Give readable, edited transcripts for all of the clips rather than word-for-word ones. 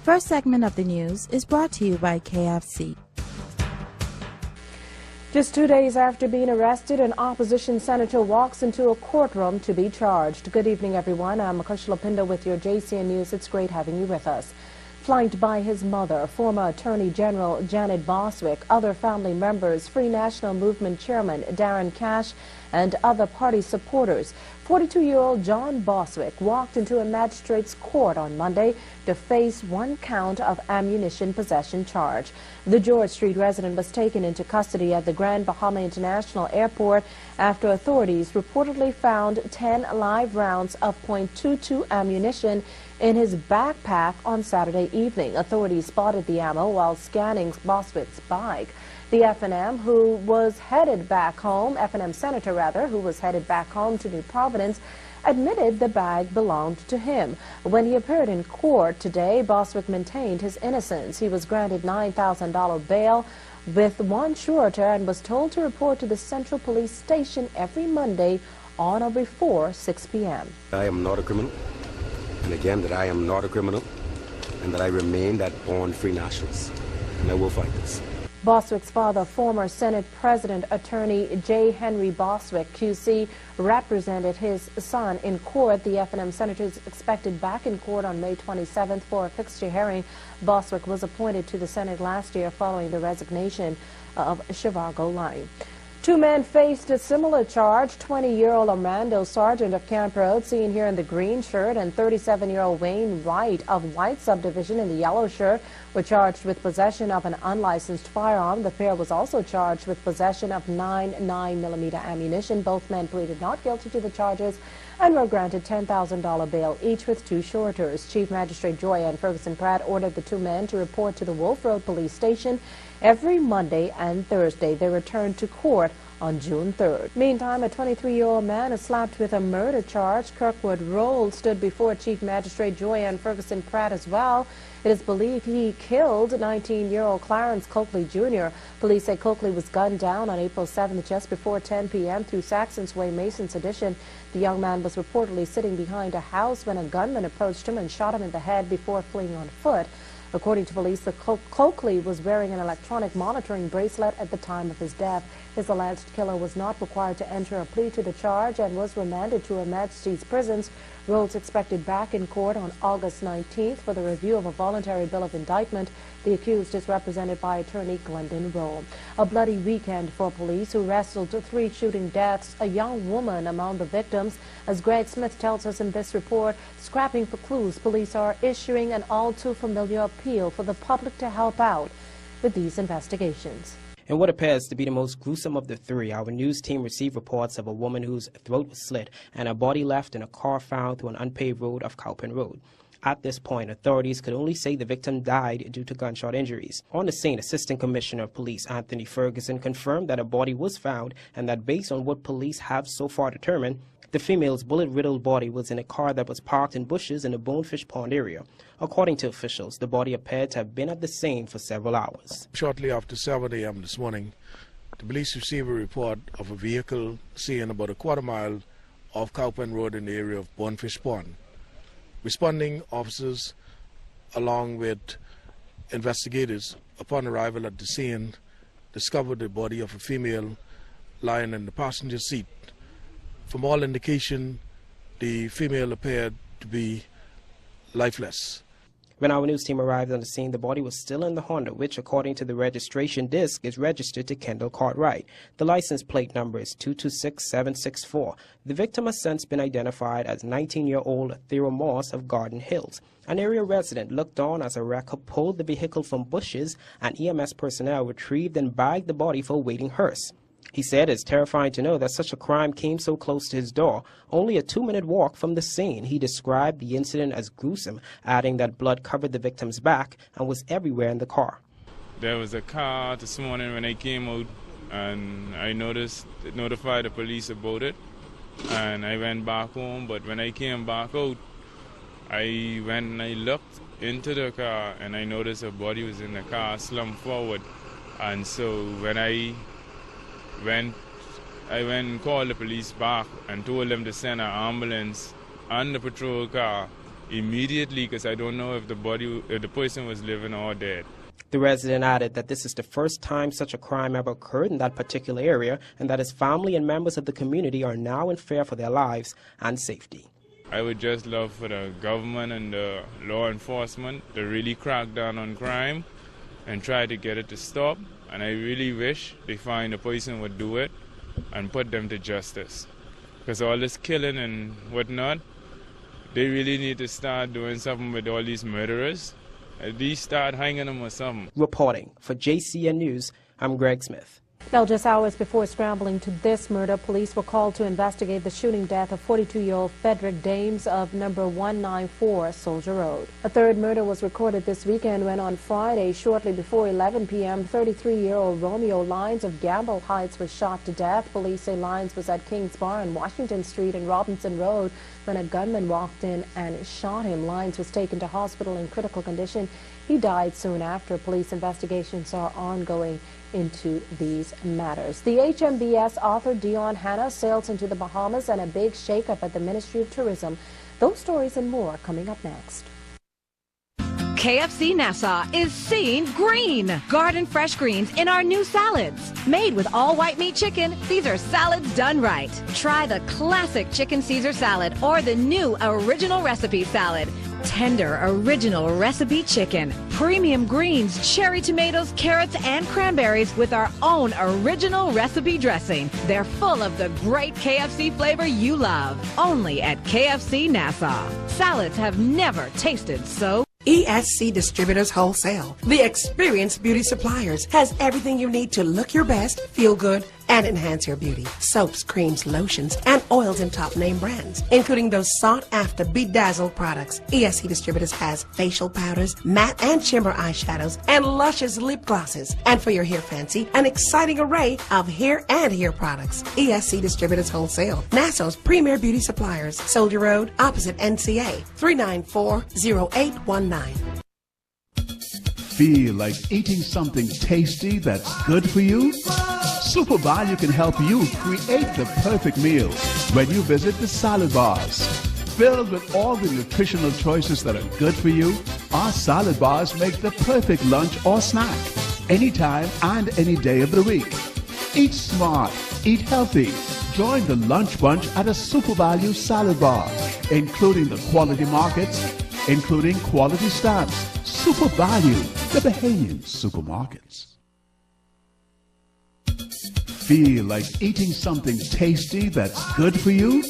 first segment of the news is brought to you by KFC. Just 2 days after being arrested, an opposition senator walks into a courtroom to be charged. Good evening, everyone. I'm Makushla Pinda with your JCN News. It's great having you with us. Flanked by his mother, former Attorney General Janet Boswick, other family members, Free National Movement Chairman Darren Cash, and other party supporters, 42-year-old John Boswick walked into a magistrate's court on Monday to face one count of ammunition possession charge. The George Street resident was taken into custody at the Grand Bahama International Airport after authorities reportedly found 10 live rounds of .22 ammunition in his backpack on Saturday evening. Authorities spotted the ammo while scanning Boswick's bike. The FNM, who was headed back home, FNM senator rather, who was headed back home to New Providence, admitted the bag belonged to him. When he appeared in court today, Boswick maintained his innocence. He was granted $9,000 bail with one surety and was told to report to the Central Police Station every Monday on or before 6 p.m. I am not a criminal, and again that I am not a criminal, and that I remain that born free nationals, and I will fight this. Boswick's father, former Senate President Attorney J. Henry Boswick, QC, represented his son in court. The FNM senator is expected back in court on May 27th for a fixture hearing. Boswick was appointed to the Senate last year following the resignation of Shivago Lai. Two men faced a similar charge. 20-year-old Armando Sargent of Camp Road, seen here in the green shirt, and 37-year-old Wayne Wright of White Subdivision in the yellow shirt were charged with possession of an unlicensed firearm. The pair was also charged with possession of 9.9mm ammunition. Both men pleaded not guilty to the charges and were granted $10,000 bail each with two suretors. Chief Magistrate Joyanne Ferguson Pratt ordered the two men to report to the Wolf Road Police Station every Monday and Thursday. They returned to court on June 3rd. Meantime, a 23-year-old man is slapped with a murder charge. Kirkwood Roll stood before Chief Magistrate Joyanne Ferguson Pratt as well. It is believed he killed 19-year-old Clarence Coakley Jr. Police say Coakley was gunned down on April 7th just before 10 p.m. through Saxon's Way, Mason's Addition. The young man was reportedly sitting behind a house when a gunman approached him and shot him in the head before fleeing on foot. According to police, the Coakley was wearing an electronic monitoring bracelet at the time of his death. His alleged killer was not required to enter a plea to the charge and was remanded to Her Majesty's prisons. Rolls expected back in court on August 19th for the review of a voluntary bill of indictment. The accused is represented by attorney Glendon Roll. A bloody weekend for police, who wrestled 3 shooting deaths, a young woman among the victims. As Greg Smith tells us in this report, scrapping for clues, police are issuing an all-too-familiar appeal for the public to help out with these investigations. In what appears to be the most gruesome of the three, our news team received reports of a woman whose throat was slit and her body left in a car found through an unpaved road of Cowpen Road. At this point, authorities could only say the victim died due to gunshot injuries. On the scene, Assistant Commissioner of Police Anthony Ferguson confirmed that a body was found and that based on what police have so far determined, the female's bullet-riddled body was in a car that was parked in bushes in the Bonefish Pond area. According to officials, the body appeared to have been at the scene for several hours. Shortly after 7 a.m. this morning, the police received a report of a vehicle seen about a quarter mile off Cowpen Road in the area of Bonefish Pond. Responding officers, along with investigators, upon arrival at the scene, discovered the body of a female lying in the passenger seat. From all indication, the female appeared to be lifeless. When our news team arrived on the scene, the body was still in the Honda, which, according to the registration disc, is registered to Kendall Cartwright. The license plate number is 226764. The victim has since been identified as 19-year-old Theo Moss of Garden Hills. An area resident looked on as a wrecker pulled the vehicle from bushes and EMS personnel retrieved and bagged the body for a waiting hearse. He said it's terrifying to know that such a crime came so close to his door, only a 2-minute walk from the scene. He described the incident as gruesome, adding that blood covered the victim's back and was everywhere in the car. There was a car this morning when I came out, and I notified the police about it, and I went back home. But when I came back out, I went and I looked into the car, and I noticed a body was in the car, slumped forward. And so when I went and called the police back and told them to send an ambulance and the patrol car immediately because I don't know if the person was living or dead. The resident added that this is the first time such a crime ever occurred in that particular area and that his family and members of the community are now in fear for their lives and safety. I would just love for the government and the law enforcement to really crack down on crime and try to get it to stop. And I really wish they find the person who would do it and put them to justice. Because all this killing and whatnot, they really need to start doing something with all these murderers. At least start hanging them or something. Reporting for JCN News, I'm Greg Smith. Now, just hours before scrambling to this murder, police were called to investigate the shooting death of 42-year-old Frederick Dames of number 194 Soldier Road. A third murder was recorded this weekend when on Friday, shortly before 11 p.m., 33-year-old Romeo Lyons of Gamble Heights was shot to death. Police say Lyons was at Kings Bar on Washington Street and Robinson Road when a gunman walked in and shot him. Lyons was taken to hospital in critical condition. He died soon after. Police investigations are ongoing into these matters. The HMBS Arthur Dion Hanna sails into the Bahamas and a big shakeup at the Ministry of Tourism. Those stories and more coming up next. KFC Nassau is seeing green. Garden fresh greens in our new salads. Made with all white meat chicken, these are salads done right. Try the classic chicken Caesar salad or the new original recipe salad. Tender original recipe chicken, premium greens, cherry tomatoes, carrots, and cranberries with our own original recipe dressing. They're full of the great KFC flavor you love. Only at KFC Nassau. Salads have never tasted so. ESC Distributors Wholesale, the experienced beauty suppliers, has everything you need to look your best, feel good, and enhance your beauty. Soaps, creams, lotions, and oils in top name brands, including those sought-after bedazzled products. ESC Distributors has facial powders, matte and shimmer eyeshadows, and luscious lip glosses. And for your hair fancy, an exciting array of hair and hair products. ESC Distributors Wholesale, Nassau's premier beauty suppliers. Soldier Road, opposite NCA, 394-0819. Feel like eating something tasty that's good for you? Super Value can help you create the perfect meal when you visit the salad bars. Filled with all the nutritional choices that are good for you, our salad bars make the perfect lunch or snack, anytime and any day of the week. Eat smart, eat healthy. Join the lunch bunch at a Super Value salad bar, including the quality markets, including quality stamps. Super Value, the Bahamian supermarkets. Feel like eating something tasty that's good for you?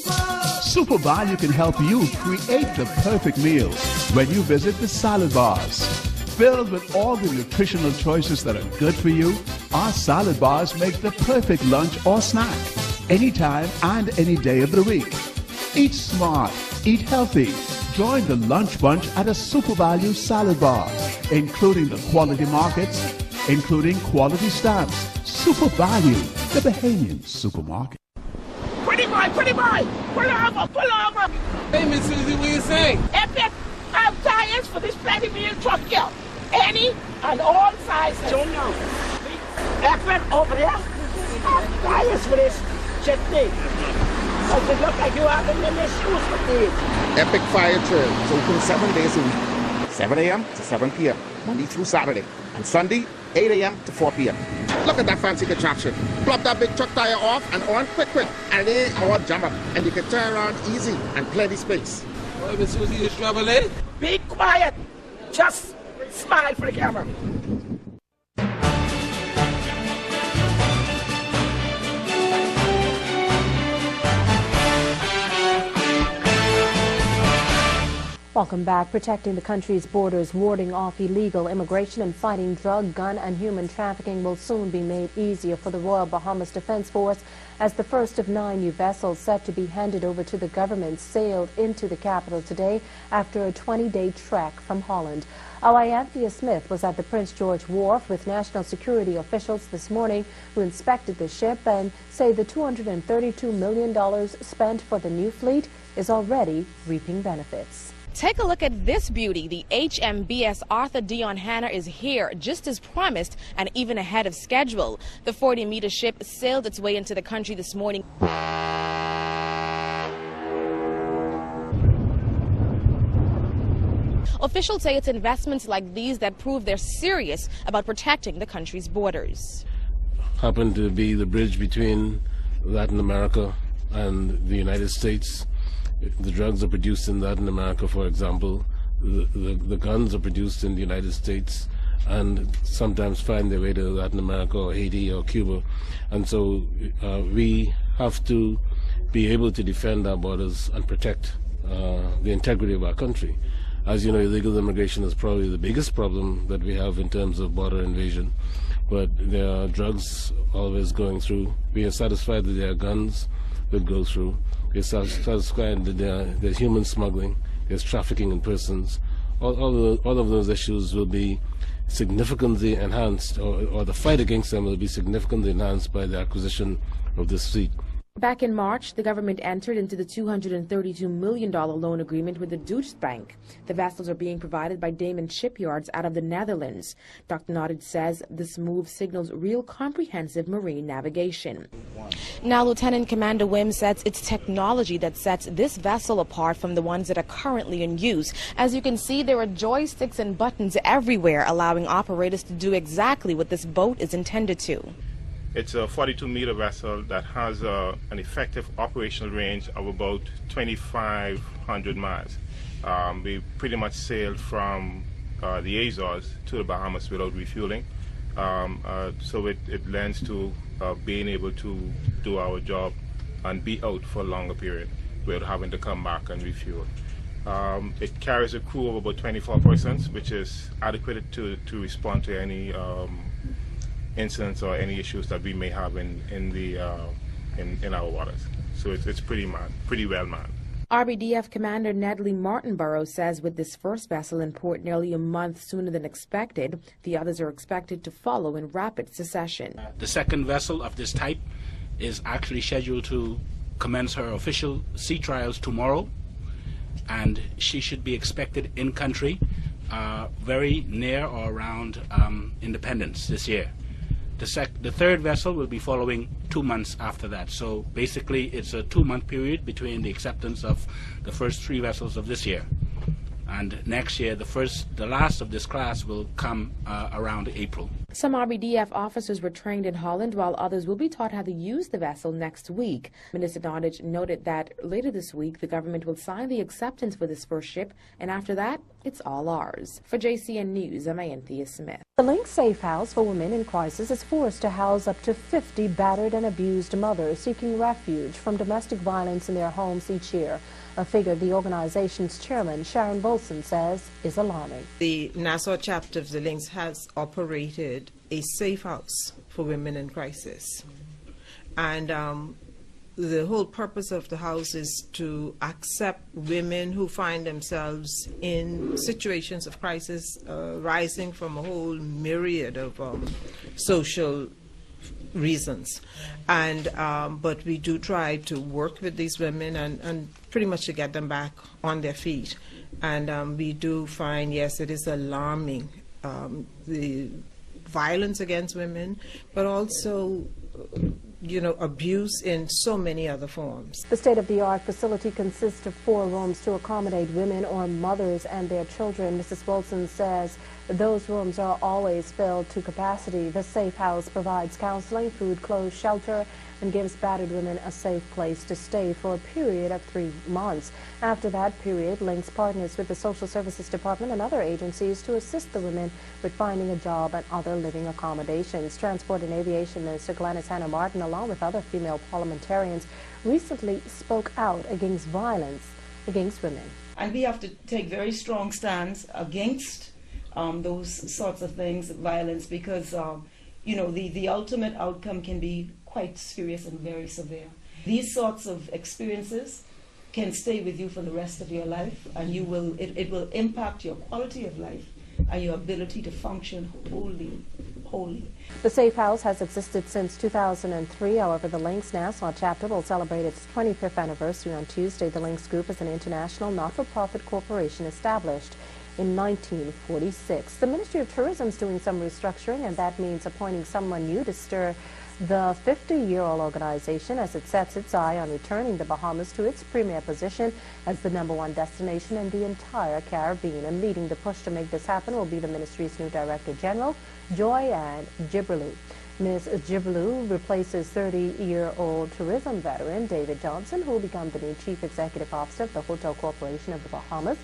Super Value can help you create the perfect meal when you visit the salad bars. Filled with all the nutritional choices that are good for you, our salad bars make the perfect lunch or snack, anytime and any day of the week. Eat smart, eat healthy. Join the lunch bunch at a Super Value salad bar, including the quality markets, including quality stamps. Super Value, the Bahamian supermarket. Pretty boy, pull over. Hey, Miss Susie, what you saying? Epic, have tires for this bloody meal truck here. Any and all sizes. Don't know. Epic, over there. Have tires for this chutney. Does it look like you have any issues with these? Epic Fire Trail is open 7 days a week, 7 a.m. to 7 p.m., Monday through Saturday, and Sunday, 8 a.m. to 4 p.m. Look at that fancy contraption. Plop that big truck tire off and on quick, and it ain't all jam up, and you can turn around easy and plenty space. Oh, Miss Susie, you struggling? Be quiet. Just smile for the camera. Welcome back. Protecting the country's borders, warding off illegal immigration, and fighting drug, gun, and human trafficking will soon be made easier for the Royal Bahamas Defense Force as the first of 9 new vessels set to be handed over to the government sailed into the capital today after a 20-day trek from Holland. Our Anthea Smith was at the Prince George Wharf with national security officials this morning who inspected the ship and say the $232 million spent for the new fleet is already reaping benefits. Take a look at this beauty. The HMBS Arthur Dion Hanna is here, just as promised and even ahead of schedule. The 40-meter ship sailed its way into the country this morning. Officials say it's investments like these that prove they're serious about protecting the country's borders. Happen to be the bridge between Latin America and the United States. The drugs are produced in Latin America, for example. The guns are produced in the United States and sometimes find their way to Latin America or Haiti or Cuba. And so we have to be able to defend our borders and protect the integrity of our country. As you know, illegal immigration is probably the biggest problem that we have in terms of border invasion. But there are drugs always going through. We are satisfied that there are guns that go through. We are satisfied that there's human smuggling, there's trafficking in persons. All of those issues will be significantly enhanced, or the fight against them will be significantly enhanced by the acquisition of this fleet. Back in March, the government entered into the $232 million loan agreement with the Deutsche Bank. The vessels are being provided by Damen Shipyards out of the Netherlands. Dr. Nodded says this move signals real comprehensive marine navigation. Now, Lieutenant Commander Wim says it's technology that sets this vessel apart from the ones that are currently in use. As you can see, there are joysticks and buttons everywhere, allowing operators to do exactly what this boat is intended to. It's a 42-meter vessel that has an effective operational range of about 2,500 miles. We pretty much sailed from the Azores to the Bahamas without refueling. So it lends to being able to do our job and be out for a longer period without having to come back and refuel. It carries a crew of about 24 persons, which is adequate to respond to any incidents or any issues that we may have in our waters. So it's pretty well manned. RBDF Commander Nedley Martinborough says with this first vessel in port nearly a month sooner than expected, the others are expected to follow in rapid succession. The second vessel of this type is actually scheduled to commence her official sea trials tomorrow, and she should be expected in country very near or around Independence this year. The third vessel will be following 2 months after that. So basically it's a 2-month period between the acceptance of the first 3 vessels of this year. And next year, the last of this class will come around April. Some RBDF officers were trained in Holland, while others will be taught how to use the vessel next week. Minister Nodich noted that later this week, the government will sign the acceptance for this first ship, and after that, it's all ours. For JCN News, I'm Anthea Smith. The Link Safe House for Women in Crisis is forced to house up to 50 battered and abused mothers seeking refuge from domestic violence in their homes each year. A figure the organization's chairman, Sharon Bolson, says is alarming. The Nassau chapter of the Links has operated a safe house for women in crisis. And the whole purpose of the house is to accept women who find themselves in situations of crisis rising from a whole myriad of social reasons. And but we do try to work with these women and pretty much to get them back on their feet. And we do find, yes, it is alarming, the violence against women, but also abuse in so many other forms. The state-of-the-art facility consists of 4 rooms to accommodate women or mothers and their children. Mrs. Wilson says those rooms are always filled to capacity. The safe house provides counseling, food, clothes, shelter, and gives battered women a safe place to stay for a period of 3 months. After that period, Links partners with the Social Services Department and other agencies to assist the women with finding a job and other living accommodations. Transport and Aviation Minister Gladys Hannah Martin, along with other female parliamentarians, recently spoke out against violence against women. And we have to take very strong stands against those sorts of things, violence, because the ultimate outcome can be quite serious and very severe. These sorts of experiences can stay with you for the rest of your life, and it will impact your quality of life and your ability to function wholly. The Safe House has existed since 2003. However, the Links Nassau chapter will celebrate its 25th anniversary on Tuesday. The Links Group is an international not-for-profit corporation established in 1946. The Ministry of Tourism is doing some restructuring, and that means appointing someone new to stir the 50-year-old organization as it sets its eye on returning the Bahamas to its premier position as the #1 destination in the entire Caribbean. And leading the push to make this happen will be the ministry's new Director General, Joy-Ann Jibrilu. Ms. Jibrilu replaces 30-year-old tourism veteran David Johnson, who will become the new Chief Executive Officer of the Hotel Corporation of the Bahamas,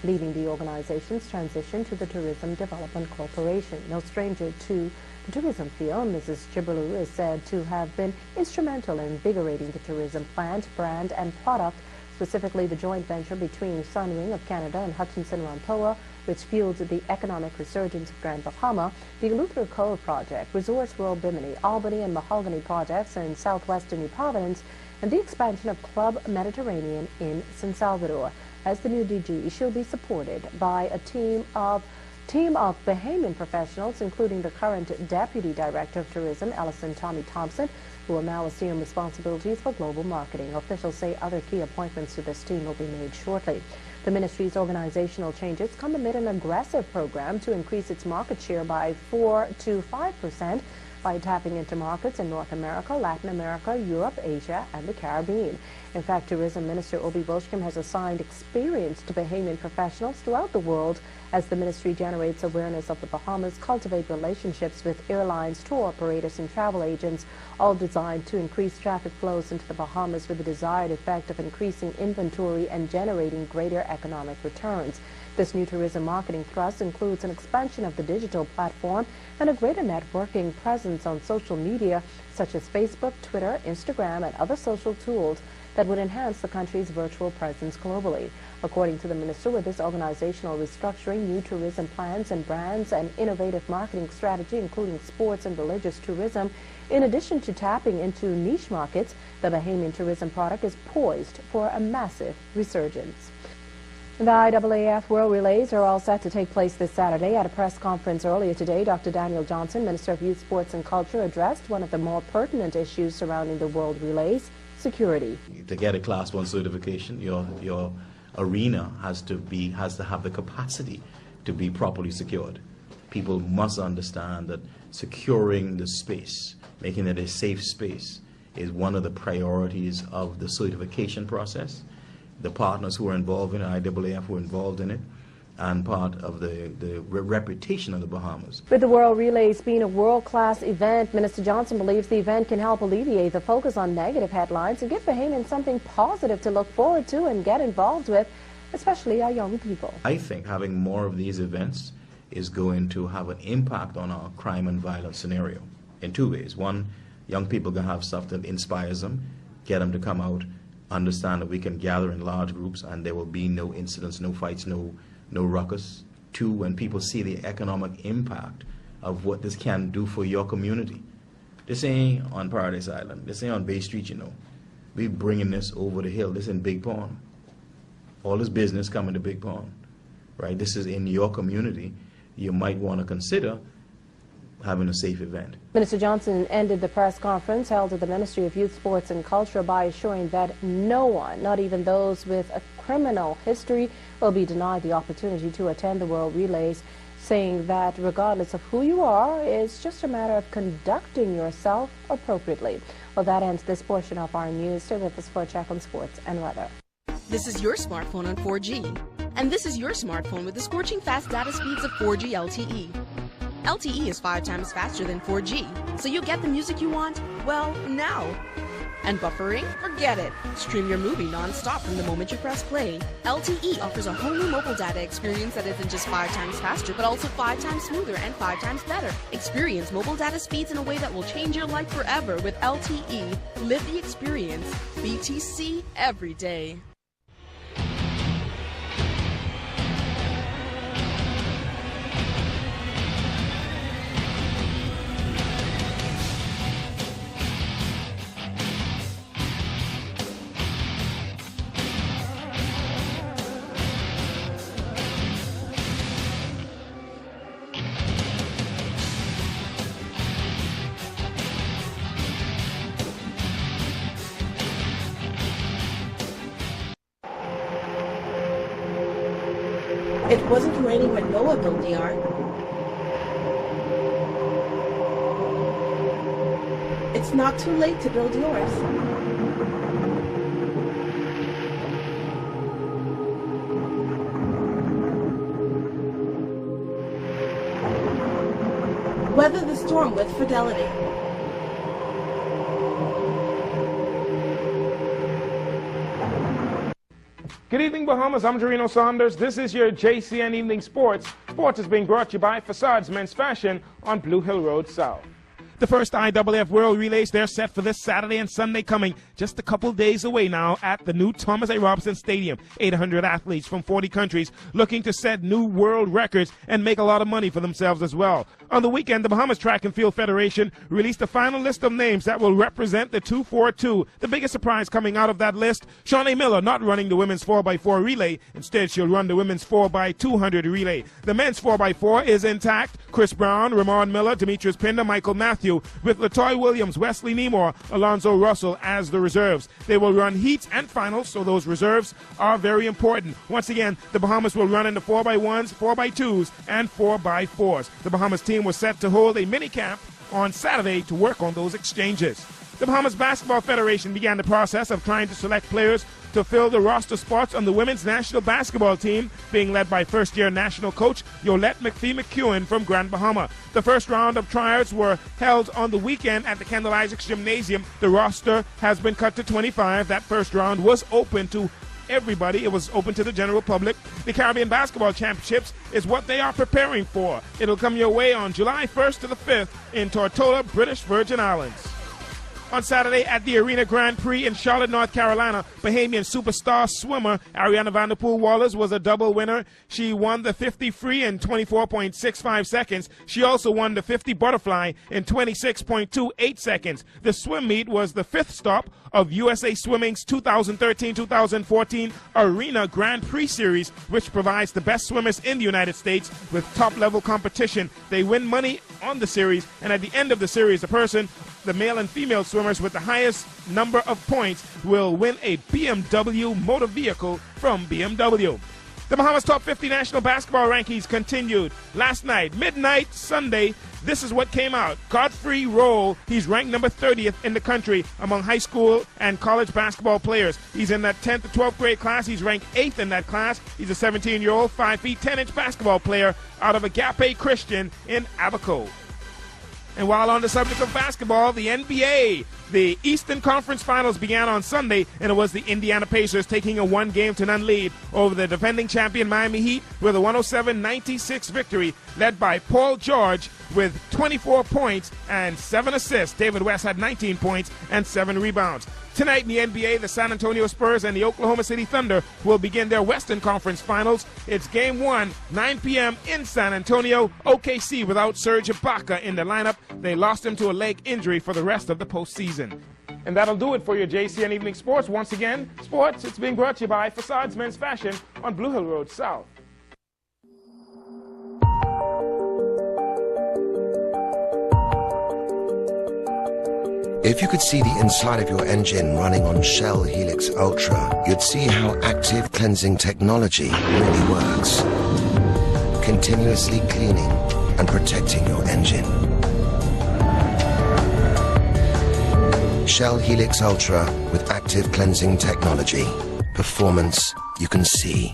leading the organization's transition to the Tourism Development Corporation. No stranger to the tourism field, Mrs. Jibrilu is said to have been instrumental in invigorating the tourism plant, brand, and product, specifically the joint venture between Sunwing of Canada and Hutchinson Whampoa, which fueled the economic resurgence of Grand Bahama, the Eleuthera Cove Project, Resorts World Bimini, Albany and Mahogany projects in southwestern New Providence, and the expansion of Club Mediterranean in San Salvador. As the new DG, she'll be supported by a team of Bahamian professionals, including the current Deputy Director of Tourism, Ellison Tommy Thompson, who will now assume responsibilities for global marketing. Officials say other key appointments to this team will be made shortly. The ministry's organizational changes come amid an aggressive program to increase its market share by 4 to 5% by tapping into markets in North America, Latin America, Europe, Asia, and the Caribbean. In fact, Tourism Minister Obi Bolshkim has assigned experienced Bahamian professionals throughout the world as the ministry generates awareness of the Bahamas, cultivate relationships with airlines, tour operators, and travel agents, all designed to increase traffic flows into the Bahamas with the desired effect of increasing inventory and generating greater economic returns. This new tourism marketing thrust includes an expansion of the digital platform and a greater networking presence on social media such as Facebook, Twitter, Instagram, and other social tools that would enhance the country's virtual presence globally. According to the minister, with this organizational restructuring, new tourism plans and brands, and innovative marketing strategy, including sports and religious tourism, in addition to tapping into niche markets, the Bahamian tourism product is poised for a massive resurgence. The IAAF World Relays are all set to take place this Saturday. At a press conference earlier today, Dr. Daniel Johnson, Minister of Youth, Sports and Culture, addressed one of the more pertinent issues surrounding the World Relays: security. To get a Class 1 certification, your arena has to have the capacity to be properly secured. People must understand that securing the space, making it a safe space, is one of the priorities of the certification process. The partners who are involved in it, IAAF, who are involved in it, and part of the reputation of the Bahamas. With the World Relays being a world-class event, Minister Johnson believes the event can help alleviate the focus on negative headlines and give Bahamians something positive to look forward to and get involved with, especially our young people. I think having more of these events is going to have an impact on our crime and violence scenario in two ways. One, young people can have stuff that inspires them, get them to come out, understand that we can gather in large groups and there will be no incidents, no fights, no ruckus. Two, when people see the economic impact of what this can do for your community. This ain't on Paradise Island. This ain't on Bay Street, you know. We bringing this over the hill. This in Big Pond. All this business coming to Big Pond, right? This is in your community. You might want to consider having a safe event. Minister Johnson ended the press conference held at the Ministry of Youth, Sports and Culture by assuring that no one, not even those with a criminal history, will be denied the opportunity to attend the World Relays, saying that regardless of who you are, it's just a matter of conducting yourself appropriately. Well, that ends this portion of our news. Stay with us for a check on sports and weather. This is your smartphone on 4G. And this is your smartphone with the scorching fast data speeds of 4G LTE. LTE is 5 times faster than 4G, so you get the music you want, well, now. And buffering? Forget it. Stream your movie non-stop from the moment you press play. LTE offers a whole new mobile data experience that isn't just 5 times faster, but also 5 times smoother and 5 times better. Experience mobile data speeds in a way that will change your life forever with LTE. Live the experience. BTC every day. It wasn't raining when Noah built the ark. It's it's not too late to build yours. Weather the storm with Fidelity. Good evening, Bahamas. I'm Jarino Saunders. This is your JCN Evening Sports. Sports is being brought to you by Facades Men's Fashion on Blue Hill Road South. The first IAAF World Relays, they're set for this Saturday and Sunday coming, just a couple days away now at the new Thomas A. Robinson Stadium. 800 athletes from 40 countries looking to set new world records and make a lot of money for themselves as well. On the weekend, the Bahamas Track and Field Federation released a final list of names that will represent the 242. The biggest surprise coming out of that list, Shawnee Miller not running the women's 4x4 relay. Instead, she'll run the women's 4x200 relay. The men's 4x4 is intact. Chris Brown, Ramon Miller, Demetrius Pinder, Michael Matthew, with Latoy Williams, Wesley Nemore, Alonzo Russell as the reserves. They will run heats and finals, so those reserves are very important. Once again, the Bahamas will run in the 4x1s, 4x2s, and 4x4s. The Bahamas team was set to hold a mini camp on Saturday to work on those exchanges. The Bahamas Basketball Federation began the process of trying to select players to fill the roster spots on the women's national basketball team, being led by first-year national coach Yolette McPhee-McEwen from Grand Bahama. The first round of tryouts were held on the weekend at the Kendall Isaacs Gymnasium. The roster has been cut to 25. That first round was open to everybody. It was open to the general public. The Caribbean Basketball Championships is what they are preparing for. It'll come your way on July 1st to the 5th in Tortola, British Virgin Islands. On Saturday at the Arena Grand Prix in Charlotte, North Carolina, Bahamian superstar swimmer Ariana Vanderpool Wallace was a double winner. She won the 50 free in 24.65 seconds. She also won the 50 butterfly in 26.28 seconds. The swim meet was the fifth stop of USA Swimming's 2013-2014 Arena Grand Prix Series, which provides the best swimmers in the United States with top-level competition. They win money on the series, and at the end of the series, the male and female swimmers with the highest number of points will win a BMW motor vehicle from BMW. The Bahamas Top 50 National Basketball Rankings continued last night, midnight Sunday. This is what came out. Godfrey Roll, he's ranked number 30th in the country among high school and college basketball players. He's in that 10th to 12th grade class. He's ranked 8th in that class. He's a 17-year-old, 5 feet 10-inch basketball player out of Agape Christian in Abaco. And while on the subject of basketball, the NBA, the Eastern Conference Finals began on Sunday, and it was the Indiana Pacers taking a 1-0 lead over the defending champion Miami Heat with a 107-96 victory, led by Paul George with 24 points and 7 assists. David West had 19 points and 7 rebounds. Tonight in the NBA, the San Antonio Spurs and the Oklahoma City Thunder will begin their Western Conference Finals. It's Game 1, 9 p.m. in San Antonio. OKC without Serge Ibaka in the lineup. They lost him to a leg injury for the rest of the postseason. And that'll do it for your JCN Evening Sports. Once again, sports, it's being brought to you by Facades Men's Fashion on Blue Hill Road South. If you could see the inside of your engine running on Shell Helix Ultra, you'd see how active cleansing technology really works. Continuously cleaning and protecting your engine. Shell Helix Ultra with active cleansing technology. Performance you can see.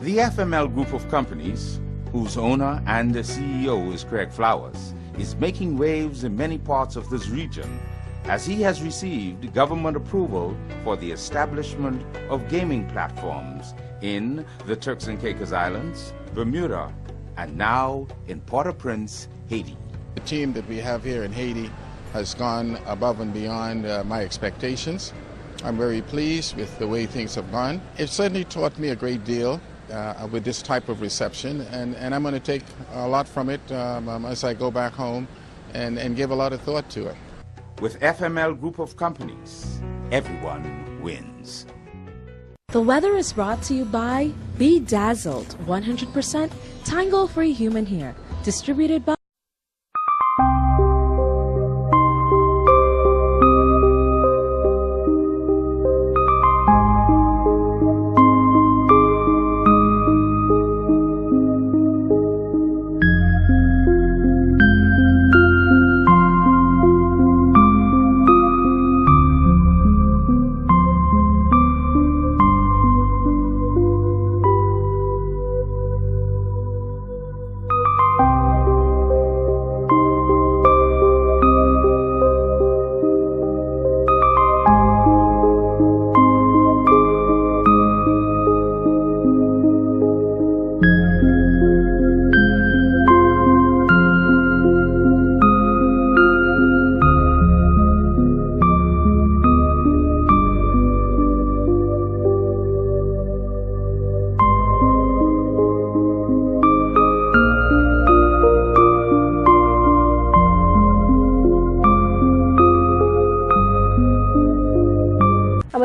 The FML Group of Companies, whose owner and the CEO is Craig Flowers, is making waves in many parts of this region as he has received government approval for the establishment of gaming platforms in the Turks and Caicos Islands, Bermuda, and now in Port-au-Prince, Haiti. The team that we have here in Haiti has gone above and beyond my expectations. I'm very pleased with the way things have gone. It certainly taught me a great deal with this type of reception, and I'm going to take a lot from it as I go back home and give a lot of thought to it. With FML Group of Companies, everyone wins. The weather is brought to you by Be Dazzled 100% Tangle-Free Human Hair, distributed by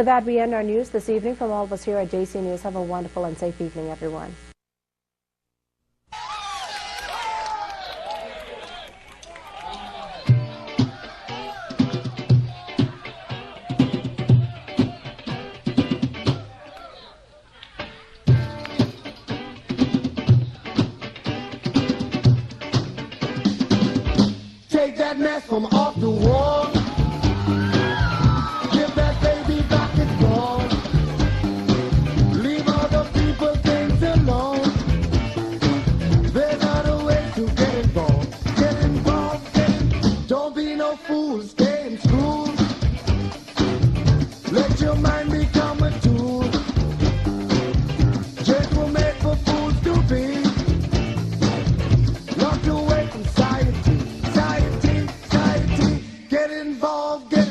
With that, we end our news this evening. From all of us here at JCN News, have a wonderful and safe evening, everyone. Take that mess from off the wall. Give that baby back its ball. Leave other people things alone. There's other ways to get involved. Get involved. Don't be no fool. Stay in school. Let your mind